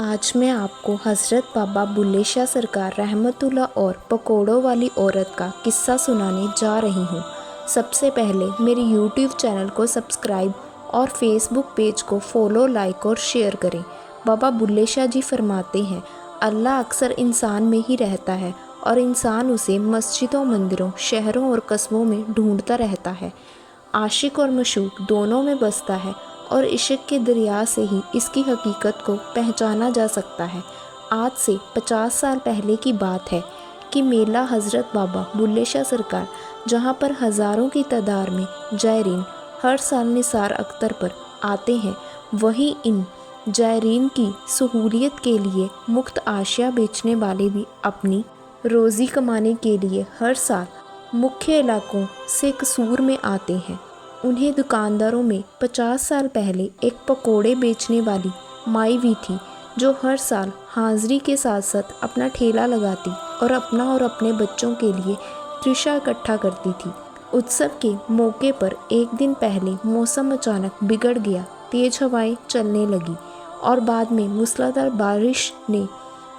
आज मैं आपको हज़रत बाबा बुल्ले शाह सरकार रहमतुल्लाह और पकोड़ों वाली औरत का किस्सा सुनाने जा रही हूँ। सबसे पहले मेरे YouTube चैनल को सब्सक्राइब और Facebook पेज को फॉलो, लाइक और शेयर करें। बाबा बुल्ले शाह जी फरमाते हैं, अल्लाह अक्सर इंसान में ही रहता है और इंसान उसे मस्जिदों, मंदिरों, शहरों और कस्बों में ढूंढता रहता है। आशिक और मशूक दोनों में बसता है और इश्क के दरिया से ही इसकी हकीकत को पहचाना जा सकता है। आज से 50 साल पहले की बात है कि मेला हज़रत बाबा बुल्ले शाह सरकार, जहाँ पर हज़ारों की तादाद में जायरीन हर साल निसार अख्तर पर आते हैं, वहीं इन जायरीन की सहूलियत के लिए मुफ्त आशिया बेचने वाले भी अपनी रोज़ी कमाने के लिए हर साल मुख्य इलाकों से कसूर में आते हैं। उन्हें दुकानदारों में 50 साल पहले एक पकोड़े बेचने वाली माई भी थी, जो हर साल हाज़िरी के साथ साथ अपना ठेला लगाती और अपना और अपने बच्चों के लिए त्रिशा इकट्ठा करती थी। उत्सव के मौके पर एक दिन पहले मौसम अचानक बिगड़ गया, तेज़ हवाएं चलने लगी और बाद में मूसलाधार बारिश ने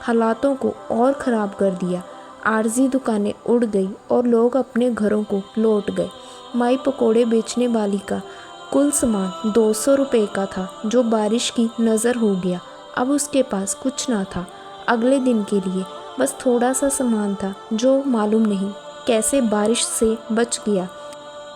हालातों को और ख़राब कर दिया। आर्जी दुकानें उड़ गई और लोग अपने घरों को लौट गए। माई पकोड़े बेचने वाली का कुल सामान 200 रुपये का था, जो बारिश की नज़र हो गया। अब उसके पास कुछ ना था। अगले दिन के लिए बस थोड़ा सा सामान था, जो मालूम नहीं कैसे बारिश से बच गया।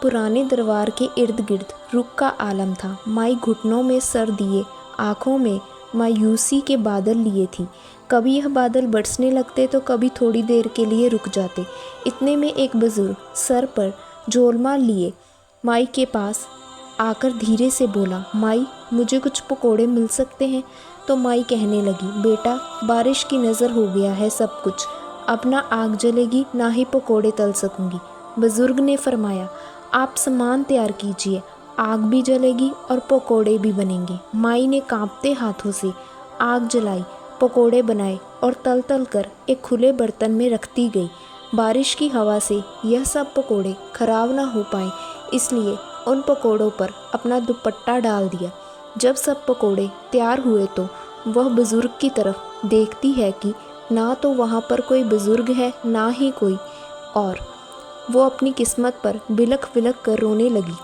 पुराने दरबार के इर्द गिर्द रुख का आलम था। माई घुटनों में सर दिए, आँखों में मायूसी के बादल लिए थी। कभी यह बादल बरसने लगते तो कभी थोड़ी देर के लिए रुक जाते। इतने में एक बुजुर्ग सर पर झोलमाल लिए माई के पास आकर धीरे से बोला, माई मुझे कुछ पकोड़े मिल सकते हैं? तो माई कहने लगी, बेटा बारिश की नज़र हो गया है सब कुछ, अब ना आग जलेगी ना ही पकोड़े तल सकूंगी। बुजुर्ग ने फरमाया, आप सामान तैयार कीजिए, आग भी जलेगी और पकोड़े भी बनेंगे। माई ने कांपते हाथों से आग जलाई, पकोड़े बनाए और तल तल कर एक खुले बर्तन में रखती गई। बारिश की हवा से यह सब पकोड़े खराब ना हो पाए, इसलिए उन पकोड़ों पर अपना दुपट्टा डाल दिया। जब सब पकोड़े तैयार हुए तो वह बुज़ुर्ग की तरफ देखती है कि ना तो वहाँ पर कोई बुज़ुर्ग है ना ही कोई, और वो अपनी किस्मत पर बिलख बिलख कर रोने लगी।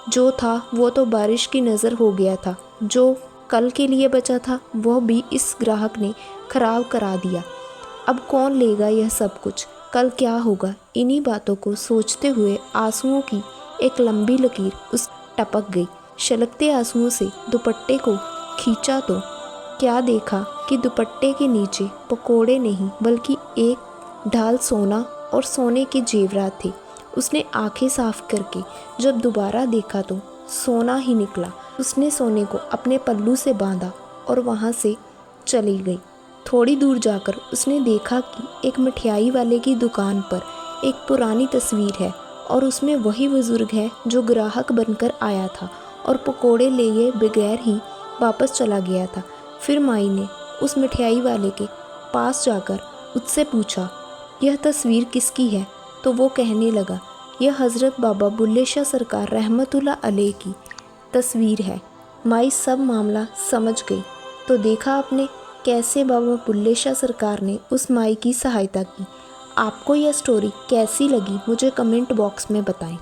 जो था वो तो बारिश की नज़र हो गया था, जो कल के लिए बचा था वह भी इस ग्राहक ने खराब करा दिया। अब कौन लेगा यह सब कुछ, कल क्या होगा? इन्हीं बातों को सोचते हुए आंसुओं की एक लंबी लकीर उस टपक गई। छलकते आंसुओं से दुपट्टे को खींचा तो क्या देखा कि दुपट्टे के नीचे पकोड़े नहीं बल्कि एक ढाल सोना और सोने के जेवरात थे। उसने आंखें साफ करके जब दोबारा देखा तो सोना ही निकला। उसने सोने को अपने पल्लू से बांधा और वहाँ से चली गई। थोड़ी दूर जाकर उसने देखा कि एक मिठाई वाले की दुकान पर एक पुरानी तस्वीर है और उसमें वही बुजुर्ग है जो ग्राहक बनकर आया था और पकोड़े लिए बगैर ही वापस चला गया था। फिर माई ने उस मिठाई वाले के पास जाकर उससे पूछा, यह तस्वीर किसकी है? तो वो कहने लगा, यह हज़रत बाबा बुल्ले शाह सरकार रहमतुल्लाह अलैह की तस्वीर है। माई सब मामला समझ गई। तो देखा आपने कैसे बाबा बुल्ले शाह सरकार ने उस माई की सहायता की। आपको यह स्टोरी कैसी लगी मुझे कमेंट बॉक्स में बताएं।